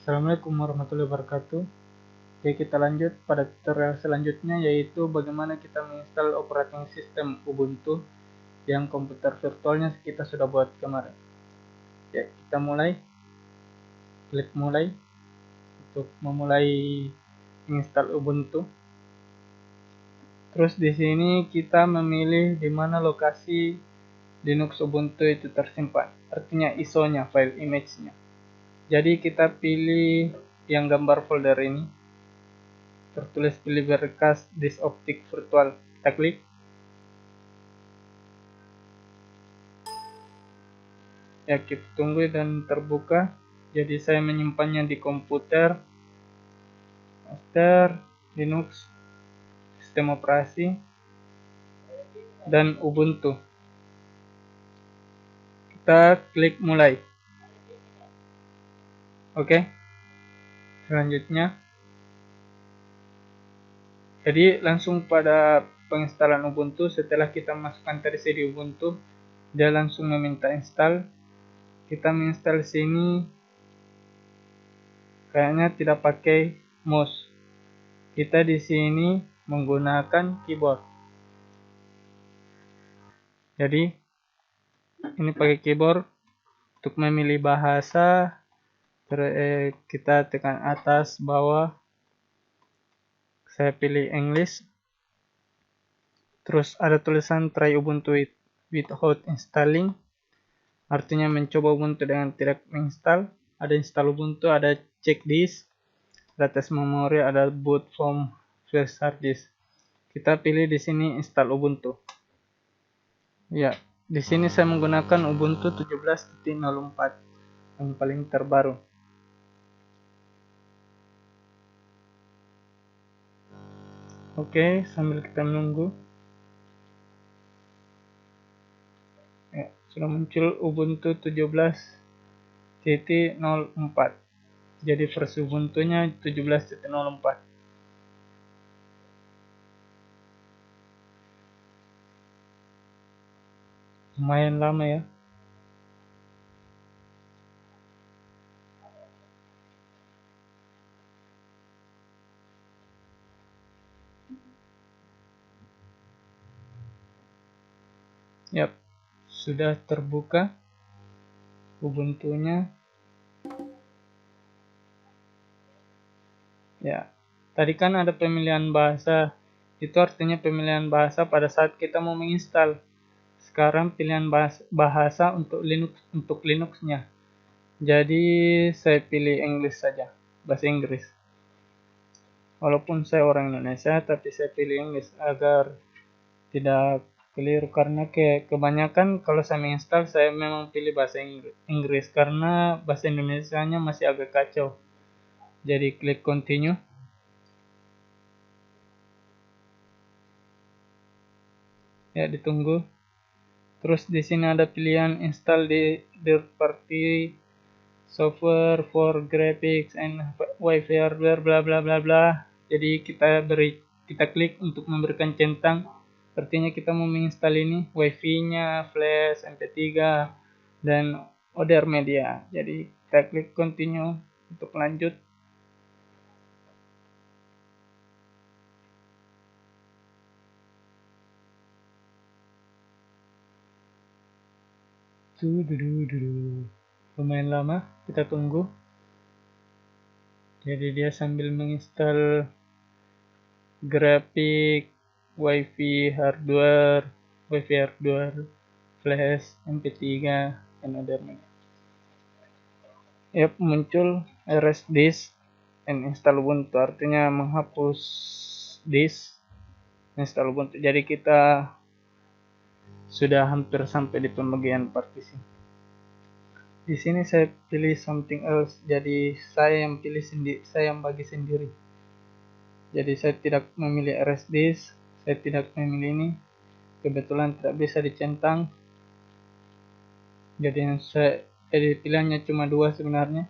Assalamualaikum warahmatullahi wabarakatuh. Oke, kita lanjut pada tutorial selanjutnya, yaitu bagaimana kita menginstal operating system Ubuntu yang komputer virtualnya kita sudah buat kemarin. Ya, kita mulai. Klik mulai untuk memulai menginstal Ubuntu. Terus di sini kita memilih di mana lokasi Linux Ubuntu itu tersimpan, artinya ISO-nya, file image-nya. Jadi kita pilih yang gambar folder ini, tertulis pilih berkas disk optik virtual. Kita klik. Ya, kita tunggu dan terbuka. Jadi saya menyimpannya di komputer, master, Linux, sistem operasi, dan Ubuntu. Kita klik mulai. Oke. Selanjutnya, jadi langsung pada penginstalan Ubuntu. Setelah kita masukkan tadi CD Ubuntu, dia langsung meminta install. Kita menginstal sini kayaknya tidak pakai mouse. Kita di sini menggunakan keyboard. Jadi ini pakai keyboard. Untuk memilih bahasa, kita tekan atas bawah. Saya pilih English. Terus ada tulisan try Ubuntu without installing, artinya mencoba Ubuntu dengan tidak menginstal. Ada install Ubuntu, ada check disk, ada tes memori, ada boot from flash hard disk. Kita pilih di sini install Ubuntu. Ya, di sini saya menggunakan Ubuntu 17.04 yang paling terbaru. Oke, sambil kita menunggu. Ya, sudah muncul Ubuntu 17.04. Jadi versi Ubuntunya 17.04. Lumayan lama ya. Yap, sudah terbuka Ubuntunya. Ya, tadi kan ada pemilihan bahasa. Itu artinya pemilihan bahasa pada saat kita mau menginstal. Sekarang pilihan bahasa untuk Linux-nya. Jadi saya pilih English saja, bahasa Inggris. Walaupun saya orang Indonesia, tapi saya pilih English agar tidak keliru, karena kebanyakan kalau saya menginstal saya memang pilih bahasa Inggris karena bahasa Indonesianya masih agak kacau. Jadi klik continue. Ya, ditunggu. Terus di sini ada pilihan install di third party software for graphics and Wi-Fi hardware bla bla bla bla. Jadi kita klik untuk memberikan centang. Artinya kita mau menginstal ini Wi-Fi-nya, flash, MP3 dan other media. Jadi kita klik continue untuk lanjut. Lumayan lama, kita tunggu. Jadi dia sambil menginstal grafik, wifi hardware, flash, MP3, dan other media. Yap, muncul erase disk and install Ubuntu, artinya menghapus disk, install Ubuntu. Jadi kita sudah hampir sampai di pembagian partisi. Di sini saya pilih something else, jadi saya yang pilih sendiri, saya yang bagi sendiri. Jadi saya tidak memilih erase disk, saya tidak memilih ini. Kebetulan tidak bisa dicentang. Jadi yang saya pilihannya cuma dua sebenarnya.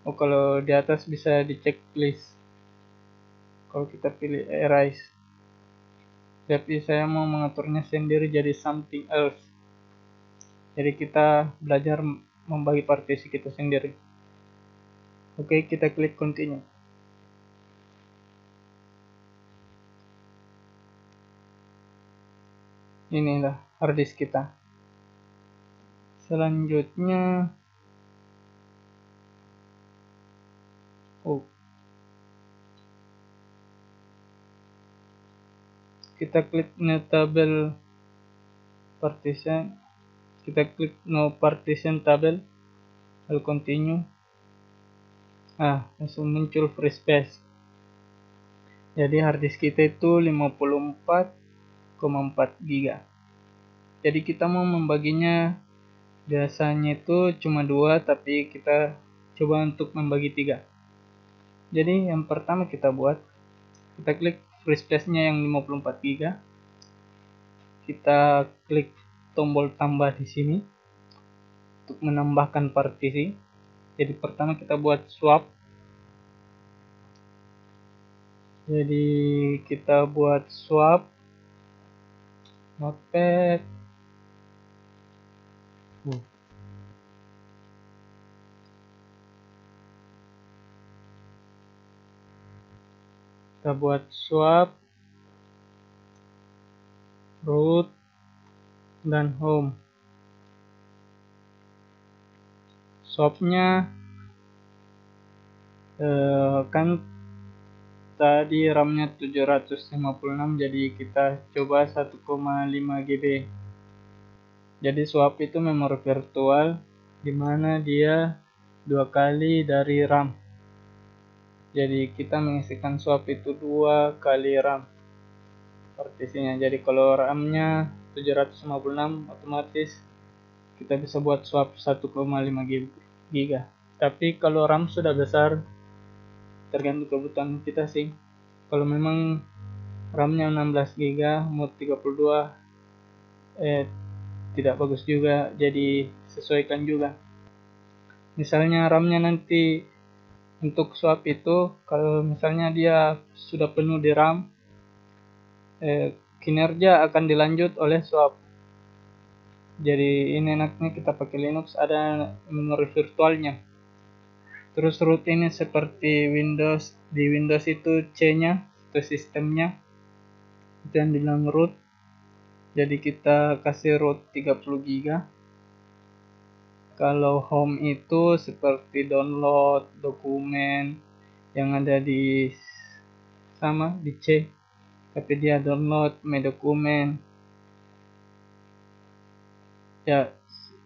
Oh, kalau di atas bisa dicek list. Kalau kita pilih erase. Tapi saya mau mengaturnya sendiri jadi something else. Jadi kita belajar membagi partisi kita sendiri. Oke, kita klik continue. Inilah harddisk kita. Selanjutnya kita klik new table partition, kita klik no partition table, lalu continue. Langsung muncul free space. Jadi harddisk kita itu 54,4 GB. Jadi kita mau membaginya, biasanya itu cuma 2, tapi kita coba untuk membagi 3. Jadi yang pertama kita klik free space-nya yang 54 GB. Kita klik tombol tambah di sini untuk menambahkan partisi. Jadi pertama kita buat swap. Jadi kita buat swap notepad. Kita buat swap root dan home. Swapnya kan tadi RAM-nya 756, jadi kita coba 1,5 GB. Jadi swap itu memori virtual dimana dia 2 kali dari RAM. Jadi kita mengisikan swap itu 2 kali RAM partisinya. Jadi kalau RAM-nya 756, otomatis kita bisa buat swap 1,5 GB. Tapi kalau RAM sudah besar, tergantung kebutuhan kita sih. Kalau memang RAM-nya 16 GB, mau 32, tidak bagus juga, jadi sesuaikan juga. Misalnya RAM-nya nanti untuk swap itu, kalau misalnya dia sudah penuh di RAM, kinerja akan dilanjut oleh swap. Jadi ini enaknya kita pakai Linux, ada memori virtualnya. Terus root ini seperti Windows, di Windows itu C-nya, itu sistemnya, itu yang dibilang root. Jadi kita kasih root 30 GB. Kalau home itu seperti download dokumen yang ada di C, tapi dia download my dokumen. Ya,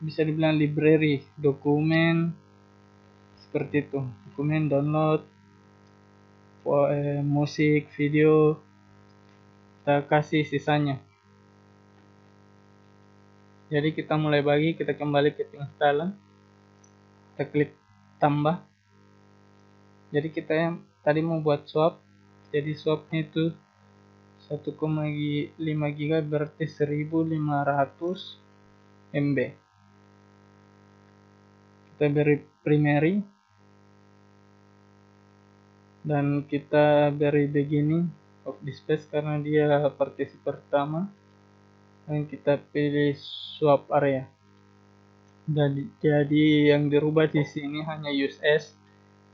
bisa dibilang library dokumen, seperti itu. Dokumen download musik, video, kita kasih sisanya. Jadi kita mulai bagi, kita kembali ke penginstalan, kita klik tambah. Jadi kita yang tadi mau buat swap, jadi swapnya itu 1,5 GB berarti 1500 MB. Kita beri primary dan kita beri beginning of the space karena dia partisi pertama, dan kita pilih swap area. Jadi yang dirubah di sini hanya use as,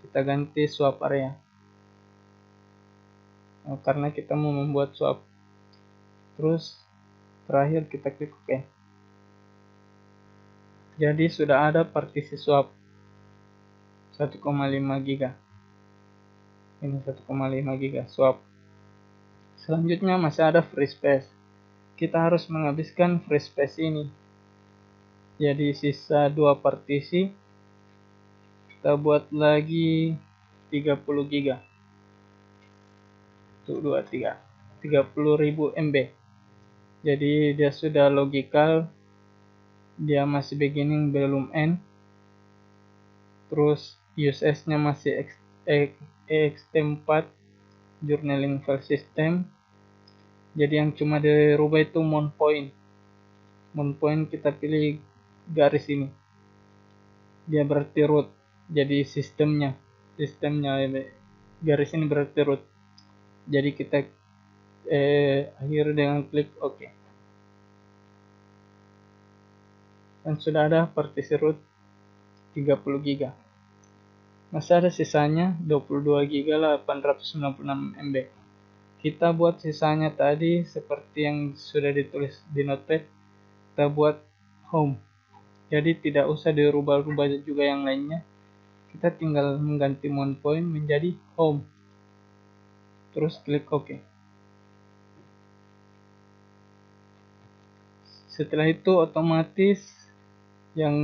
kita ganti swap area karena kita mau membuat swap. Terus terakhir kita klik OK. Jadi sudah ada partisi swap 1,5 GB. Ini 1,5 GB swap. Selanjutnya masih ada free space. Kita harus menghabiskan free space ini. Jadi sisa 2 partisi, kita buat lagi 30 GB. Itu 23, 30.000 MB. Jadi dia sudah logical, dia masih beginning belum end. Terus USS-nya masih ext4 journaling file system. Jadi yang cuma dirubah itu mount point. Mount point kita pilih garis ini. Dia berarti root. Jadi sistemnya garis ini berarti root. Jadi kita akhir dengan klik OK. Dan sudah ada partisi root 30 GB. masih ada sisanya 22 GB 896 MB. Kita buat sisanya tadi seperti yang sudah ditulis di notepad, kita buat home. Jadi tidak usah dirubah-rubah juga yang lainnya. Kita tinggal mengganti mount point menjadi home. Terus klik OK. Setelah itu otomatis yang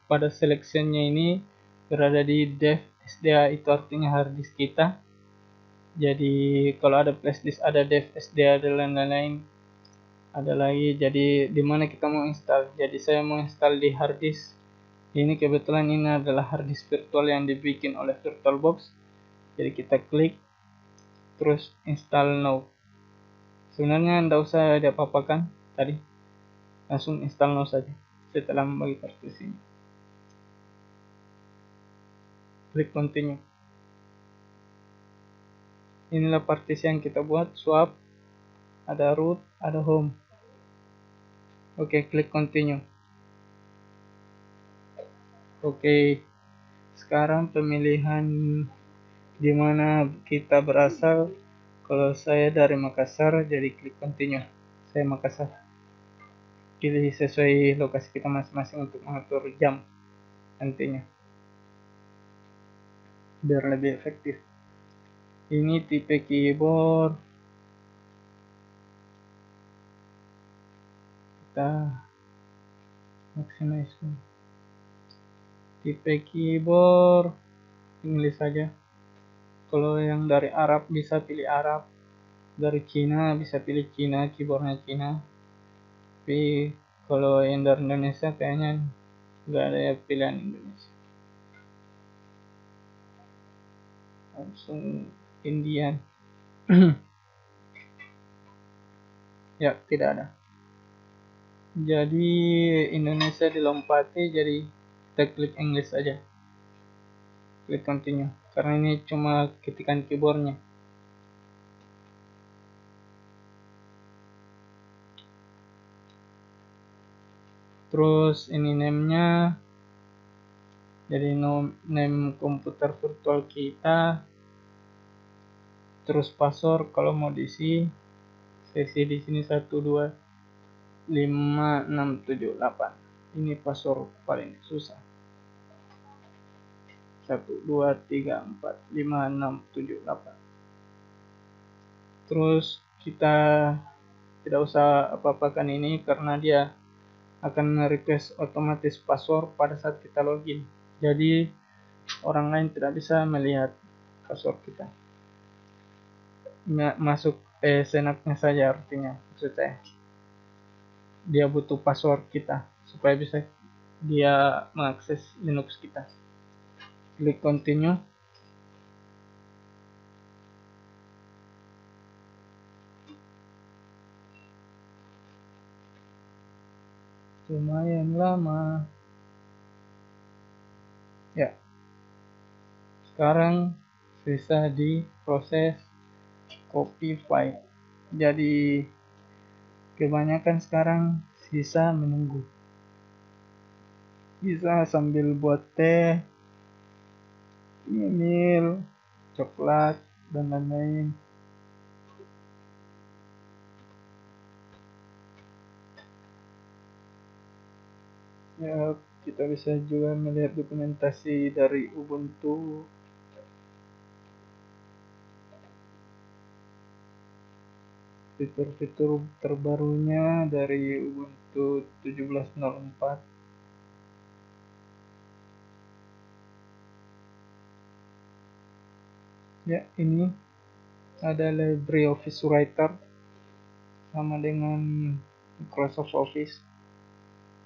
pada seleksinya ini berada di dev SDA, itu artinya hard disk kita. Jadi kalau ada flash disk, ada dev SDA dan lain-lain, ada lagi. Jadi di mana kita mau install? Jadi saya mau install di hard disk. Ini kebetulan ini adalah hard disk virtual yang dibikin oleh VirtualBox. Jadi kita klik, terus install now. Sebenarnya tidak usah diapa-apakan tadi, langsung install now saja setelah membagi partisinya. Klik continue. Inilah partisi yang kita buat, swap, ada root, ada home. Oke, klik continue. Oke, sekarang pemilihan di mana kita berasal. Kalau saya dari Makassar, jadi klik continue. Saya Makassar. Pilih sesuai lokasi kita masing-masing untuk mengatur jam nantinya, biar lebih efektif. Ini tipe keyboard, kita maximize. Tipe keyboard Inggris saja. Kalau yang dari Arab bisa pilih Arab, dari Cina bisa pilih Cina, keyboardnya Cina. Tapi kalau yang dari Indonesia kayaknya nggak ada ya pilihan Indonesia, langsung Indian. Ya, tidak ada. Jadi Indonesia dilompati, jadi kita klik English aja, klik continue, karena ini cuma ketikan keyboardnya. Terus ini name-nya, jadi name komputer virtual kita. Terus password kalau mau diisi, saya di sini 125678. Ini password paling susah. 12345678. Terus kita tidak usah apa-apakan ini karena dia akan request otomatis password pada saat kita login. Jadi orang lain tidak bisa melihat password kita. Masuk senaknya saja, artinya maksud saya. Dia butuh password kita supaya bisa dia mengakses Linux kita. Klik continue. Lumayan lama. Ya. Sekarang sisa di proses copy file. Jadi kebanyakan sekarang sisa menunggu. Bisa sambil buat teh, email, coklat, dan lain-lain. Ya, kita bisa juga melihat dokumentasi dari Ubuntu. Fitur-fitur terbarunya dari Ubuntu 17.04. Ya, ini ada LibreOffice Writer sama dengan Microsoft Office.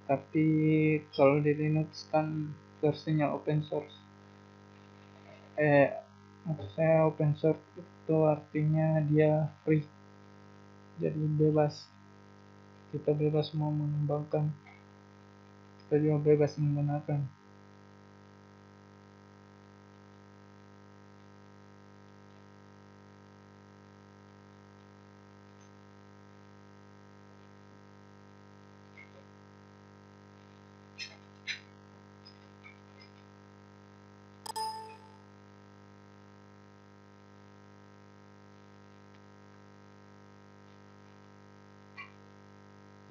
Tapi kalau di Linux kan versinya open source. Maksud saya open source itu artinya dia free. Jadi bebas. Kita bebas mau mengembangkan. Kita juga bebas menggunakan.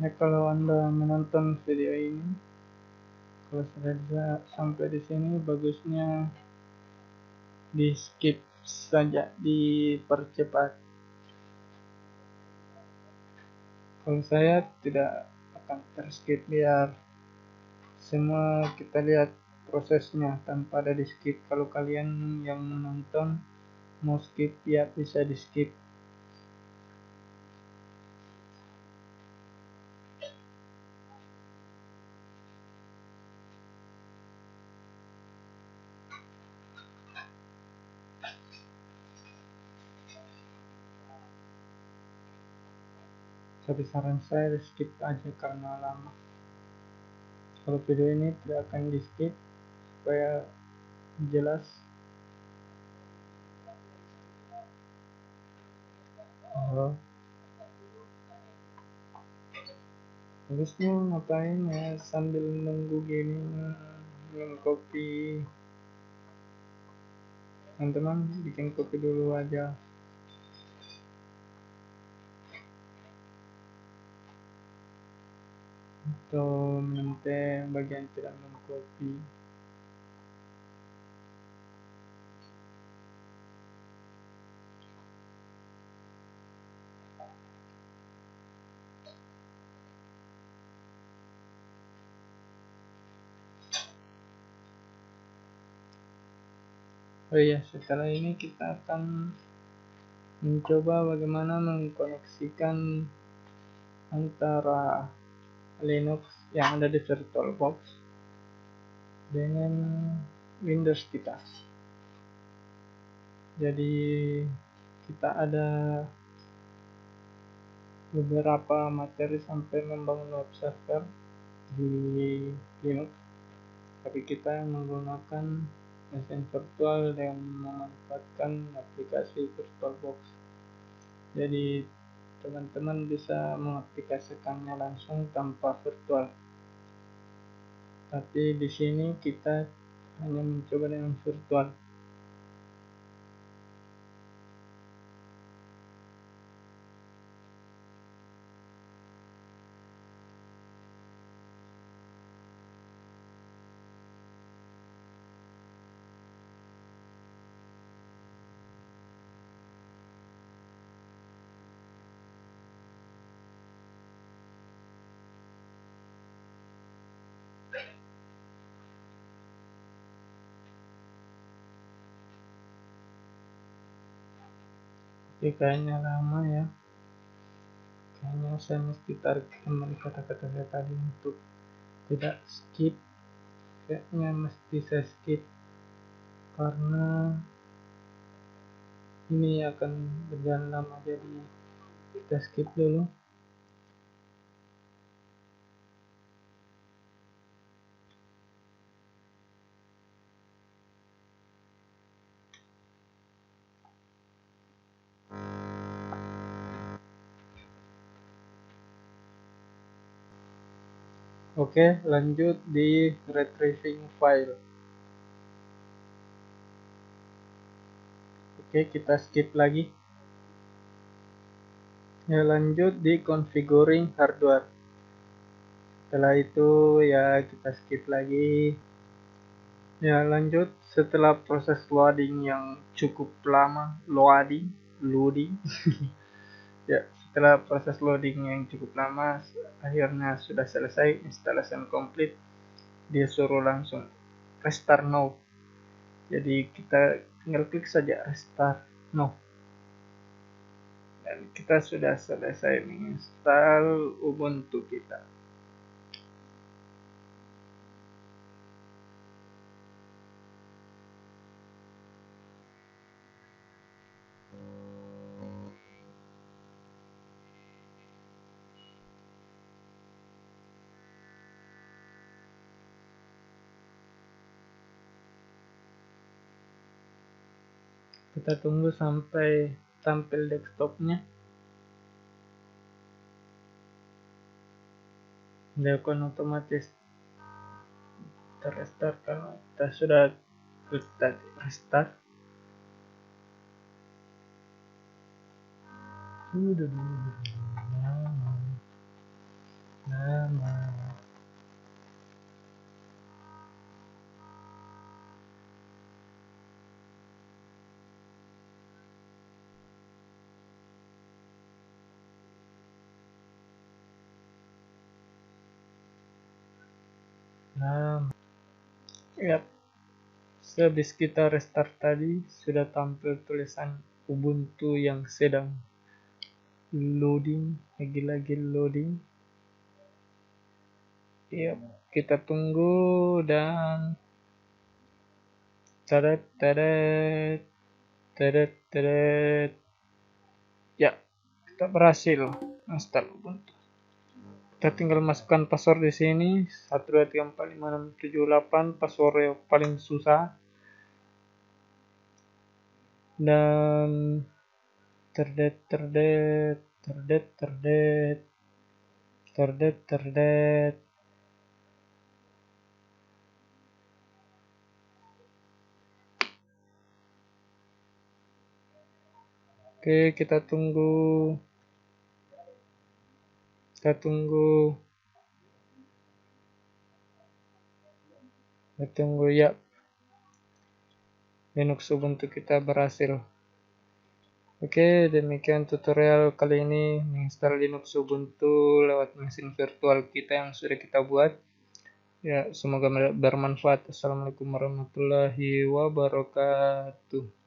Ya, kalau Anda menonton video ini, kalau sudah sampai di sini, bagusnya di skip saja, dipercepat. Kalau saya tidak akan terskip, biar semua kita lihat prosesnya tanpa ada di skip. Kalau kalian yang menonton mau skip, ya bisa di skip. Tapi saran saya di skip aja karena lama. Kalau video ini tidak akan di skip supaya jelas. Oh, habisnya ngapain ya sambil nunggu gini, minum kopi. Teman-teman bikin kopi dulu aja. Atau minum teh bagian tidak minum kopi. Oh iya, setelah ini kita akan mencoba bagaimana mengkoneksikan antara Linux yang ada di VirtualBox dengan Windows kita. Jadi kita ada beberapa materi sampai membangun web server di Linux, tapi kita menggunakan mesin virtual dengan memanfaatkan aplikasi VirtualBox. Jadi teman-teman bisa mengaplikasikannya langsung tanpa virtual. Tapi di sini kita hanya mencoba dengan virtual. Oke, kayaknya lama ya. Kayaknya saya mesti tarik kembali kata-kata saya tadi untuk tidak skip. Kayaknya mesti saya skip karena ini akan berjalan lama, jadi kita skip dulu. Oke, lanjut di retrieving file. Oke, kita skip lagi. Ya, lanjut di configuring hardware. Setelah itu ya kita skip lagi. Ya, lanjut setelah proses loading yang cukup lama, loading. Ya, setelah proses loading yang cukup lama, akhirnya sudah selesai, installation complete. Dia suruh langsung restart now. Jadi kita tinggal klik saja restart now. Dan kita sudah selesai menginstal Ubuntu kita. Kita tunggu sampai tampil desktopnya. Dia akan otomatis terrestart kalau kita sudah klik tadi restart. nama. Nama. Yap. Sehabis kita restart tadi, sudah tampil tulisan Ubuntu yang sedang loading, lagi-lagi loading. Yap, kita tunggu dan teret teret teret teret. Ya, kita berhasil install Ubuntu. Kita tinggal masukkan password di sini 1234567 password yang paling susah. Dan terdet terdet terdet terdet terdet terdet. Oke, kita tunggu. Kita tunggu ya. Linux Ubuntu kita berhasil. Oke, demikian tutorial kali ini menginstal Linux Ubuntu lewat mesin virtual kita yang sudah kita buat. Ya, semoga bermanfaat. Assalamualaikum warahmatullahi wabarakatuh.